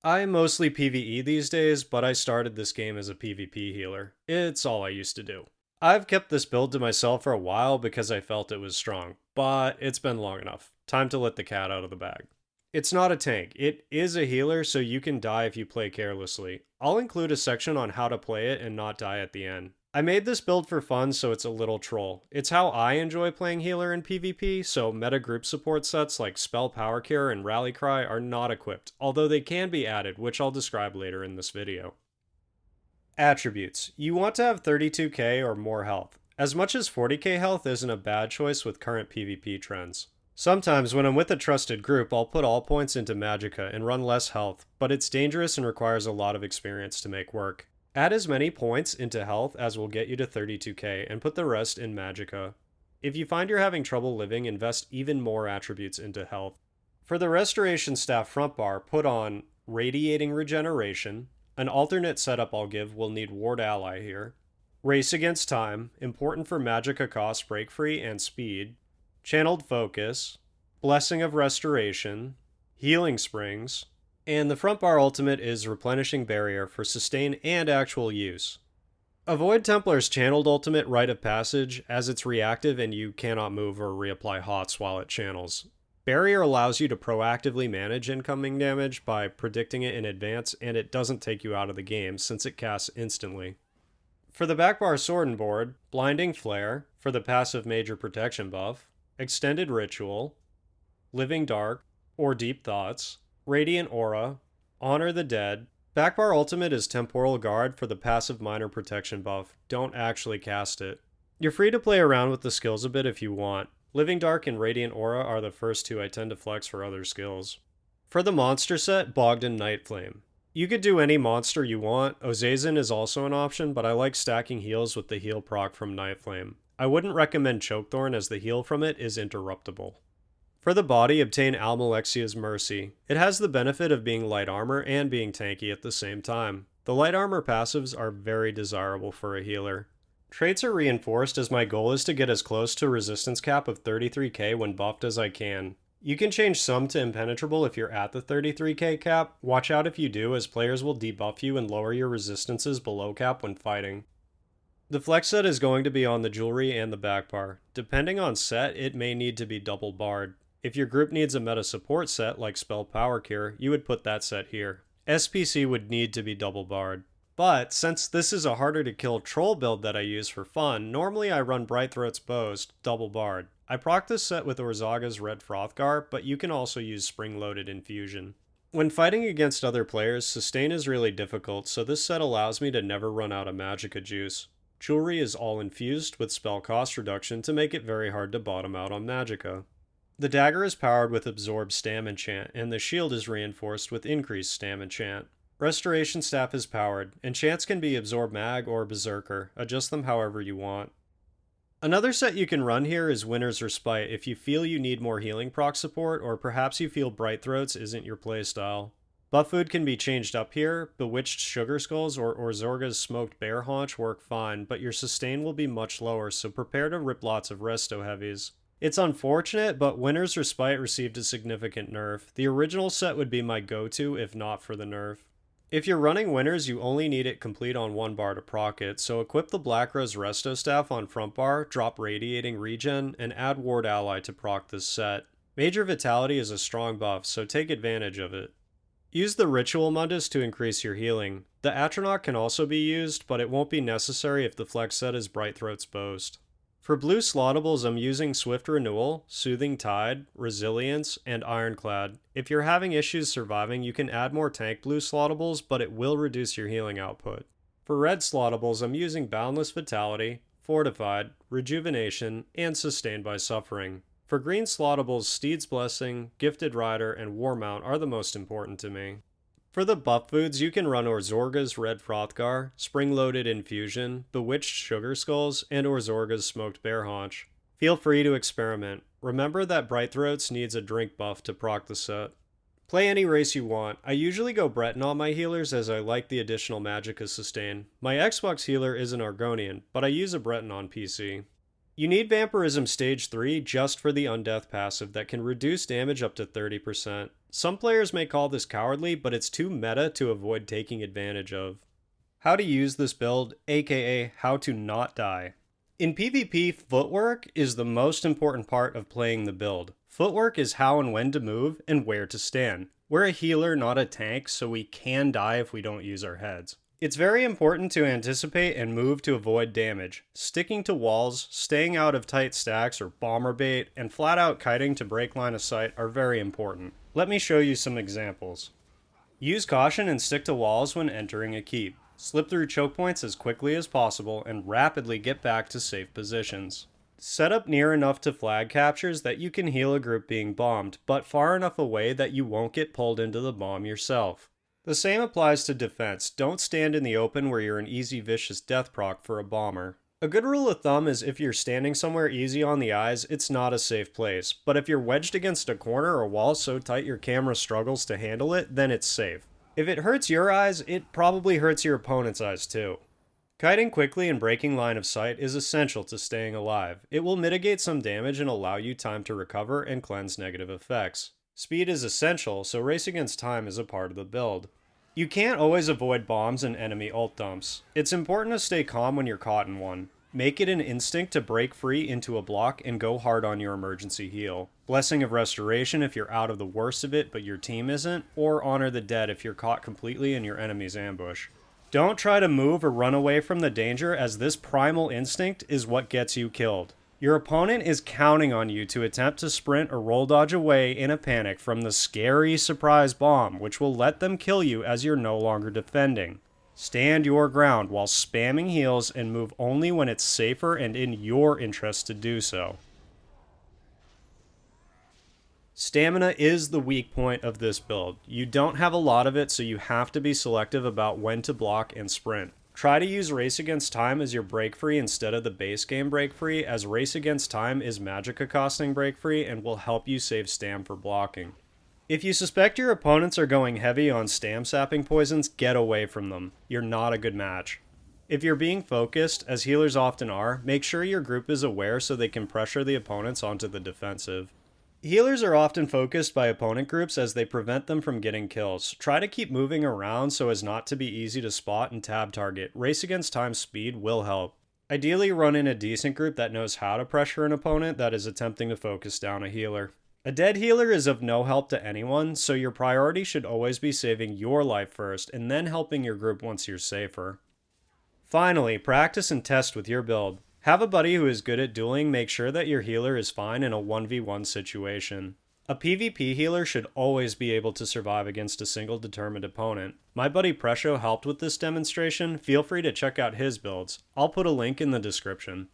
I mostly PvE these days, but I started this game as a PvP healer. It's all I used to do. I've kept this build to myself for a while because I felt it was strong, but it's been long enough. Time to let the cat out of the bag. It's not a tank, it is a healer, so you can die if you play carelessly. I'll include a section on how to play it and not die at the end. I made this build for fun, so it's a little troll. It's how I enjoy playing healer in PvP, so meta group support sets like Spell Power Cure and Rally Cry are not equipped, although they can be added, which I'll describe later in this video. Attributes. You want to have 32k or more health. As much as 40k health isn't a bad choice with current PvP trends. Sometimes when I'm with a trusted group, I'll put all points into Magicka and run less health, but it's dangerous and requires a lot of experience to make work. Add as many points into health as will get you to 32k and put the rest in Magicka. If you find you're having trouble living, invest even more attributes into health. For the Restoration Staff front bar, put on Radiating Regeneration. An alternate setup I'll give will need Ward Ally here. Race Against Time, important for Magicka cost, break free, and speed. Channeled Focus, Blessing of Restoration, Healing Springs, and the front bar ultimate is Replenishing Barrier for sustain and actual use. Avoid Templar's channeled ultimate Rite of Passage as it's reactive and you cannot move or reapply HOTS while it channels. Barrier allows you to proactively manage incoming damage by predicting it in advance, and it doesn't take you out of the game since it casts instantly. For the backbar Sword and Board, Blinding Flare for the passive major protection buff, Extended Ritual, Living Dark or Deep Thoughts, Radiant Aura, Honor the Dead. Backbar ultimate is Temporal Guard for the passive minor protection buff. Don't actually cast it. You're free to play around with the skills a bit if you want. Living Dark and Radiant Aura are the first two I tend to flex for other skills. For the monster set, Bogdan Nightflame. You could do any monster you want. Ozazin is also an option, but I like stacking heals with the heal proc from Nightflame. I wouldn't recommend Chokethorn as the heal from it is interruptible. For the body, obtain Almalexia's Mercy. It has the benefit of being light armor and being tanky at the same time. The light armor passives are very desirable for a healer. Traits are reinforced as my goal is to get as close to resistance cap of 33k when buffed as I can. You can change some to impenetrable if you're at the 33k cap. Watch out if you do, as players will debuff you and lower your resistances below cap when fighting. The flex set is going to be on the jewelry and the back bar. Depending on set, it may need to be double barred. If your group needs a meta support set like Spell Power Cure, you would put that set here. SPC would need to be double barred. But since this is a harder to kill troll build that I use for fun, normally I run Brightthroat's Boast double barred. I proc this set with Orzaga's Red Frothgar, but you can also use spring-loaded infusion. When fighting against other players, sustain is really difficult, so this set allows me to never run out of Magicka juice. Jewelry is all infused with spell cost reduction to make it very hard to bottom out on Magicka. The dagger is powered with Absorb Stam Enchant, and the shield is reinforced with Increased Stam Enchant. Restoration Staff is powered. Enchants can be Absorb Mag or Berserker, adjust them however you want. Another set you can run here is Winter's Respite if you feel you need more healing proc support, or perhaps you feel Brightthroats isn't your playstyle. Buff food can be changed up here. Bewitched Sugar Skulls or Orzorga's Smoked Bear Haunch work fine, but your sustain will be much lower, so prepare to rip lots of resto heavies. It's unfortunate, but Winter's Respite received a significant nerf. The original set would be my go-to if not for the nerf. If you're running Winters, you only need it complete on one bar to proc it, so equip the Black Rose Resto Staff on front bar, drop Radiating Regen, and add Ward Ally to proc this set. Major Vitality is a strong buff, so take advantage of it. Use the Ritual Mundus to increase your healing. The Atronach can also be used, but it won't be necessary if the flex set is Brightthroat's Boast. For blue slottables, I'm using Swift Renewal, Soothing Tide, Resilience, and Ironclad. If you're having issues surviving, you can add more tank blue slottables, but it will reduce your healing output. For red slottables, I'm using Boundless Vitality, Fortified, Rejuvenation, and Sustained by Suffering. For green slottables, Steed's Blessing, Gifted Rider, and Warmount are the most important to me. For the buff foods, you can run Orzorga's Red Frothgar, Spring-Loaded Infusion, Bewitched Sugar Skulls, and Orzorga's Smoked Bear Haunch. Feel free to experiment. Remember that Brightthroats needs a drink buff to proc the set. Play any race you want. I usually go Breton on my healers as I like the additional Magicka sustain. My Xbox healer is an Argonian, but I use a Breton on PC. You need Vampirism Stage 3 just for the Undeath passive that can reduce damage up to 30%. Some players may call this cowardly, but it's too meta to avoid taking advantage of. How to use this build, aka how to not die. In PvP, footwork is the most important part of playing the build. Footwork is how and when to move and where to stand. We're a healer, not a tank, so we can die if we don't use our heads. It's very important to anticipate and move to avoid damage. Sticking to walls, staying out of tight stacks or bomber bait, and flat out kiting to break line of sight are very important. Let me show you some examples. Use caution and stick to walls when entering a keep. Slip through choke points as quickly as possible and rapidly get back to safe positions. Set up near enough to flag captures that you can heal a group being bombed, but far enough away that you won't get pulled into the bomb yourself. The same applies to defense. Don't stand in the open where you're an easy vicious death proc for a bomber. A good rule of thumb is if you're standing somewhere easy on the eyes, it's not a safe place. But if you're wedged against a corner or wall so tight your camera struggles to handle it, then it's safe. If it hurts your eyes, it probably hurts your opponent's eyes too. Kiting quickly and breaking line of sight is essential to staying alive. It will mitigate some damage and allow you time to recover and cleanse negative effects. Speed is essential, so race against time is a part of the build. You can't always avoid bombs and enemy ult dumps. It's important to stay calm when you're caught in one. Make it an instinct to break free into a block and go hard on your emergency heal. Blessing of Restoration if you're out of the worst of it but your team isn't, or Honor the Dead if you're caught completely in your enemy's ambush. Don't try to move or run away from the danger, as this primal instinct is what gets you killed. Your opponent is counting on you to attempt to sprint or roll dodge away in a panic from the scary surprise bomb, which will let them kill you as you're no longer defending. Stand your ground while spamming heals and move only when it's safer and in your interest to do so. Stamina is the weak point of this build. You don't have a lot of it, so you have to be selective about when to block and sprint. Try to use Race Against Time as your break free instead of the base game break free, as Race Against Time is magic accosting break free and will help you save stam for blocking. If you suspect your opponents are going heavy on stam sapping poisons, get away from them. You're not a good match. If you're being focused, as healers often are, make sure your group is aware so they can pressure the opponents onto the defensive. Healers are often focused by opponent groups as they prevent them from getting kills. Try to keep moving around so as not to be easy to spot and tab target. Race Against Time speed will help. Ideally, run in a decent group that knows how to pressure an opponent that is attempting to focus down a healer. A dead healer is of no help to anyone, so your priority should always be saving your life first and then helping your group once you're safer. Finally, practice and test with your build. Have a buddy who is good at dueling make sure that your healer is fine in a 1v1 situation. A PvP healer should always be able to survive against a single determined opponent. My buddy Presho helped with this demonstration. Feel free to check out his builds. I'll put a link in the description.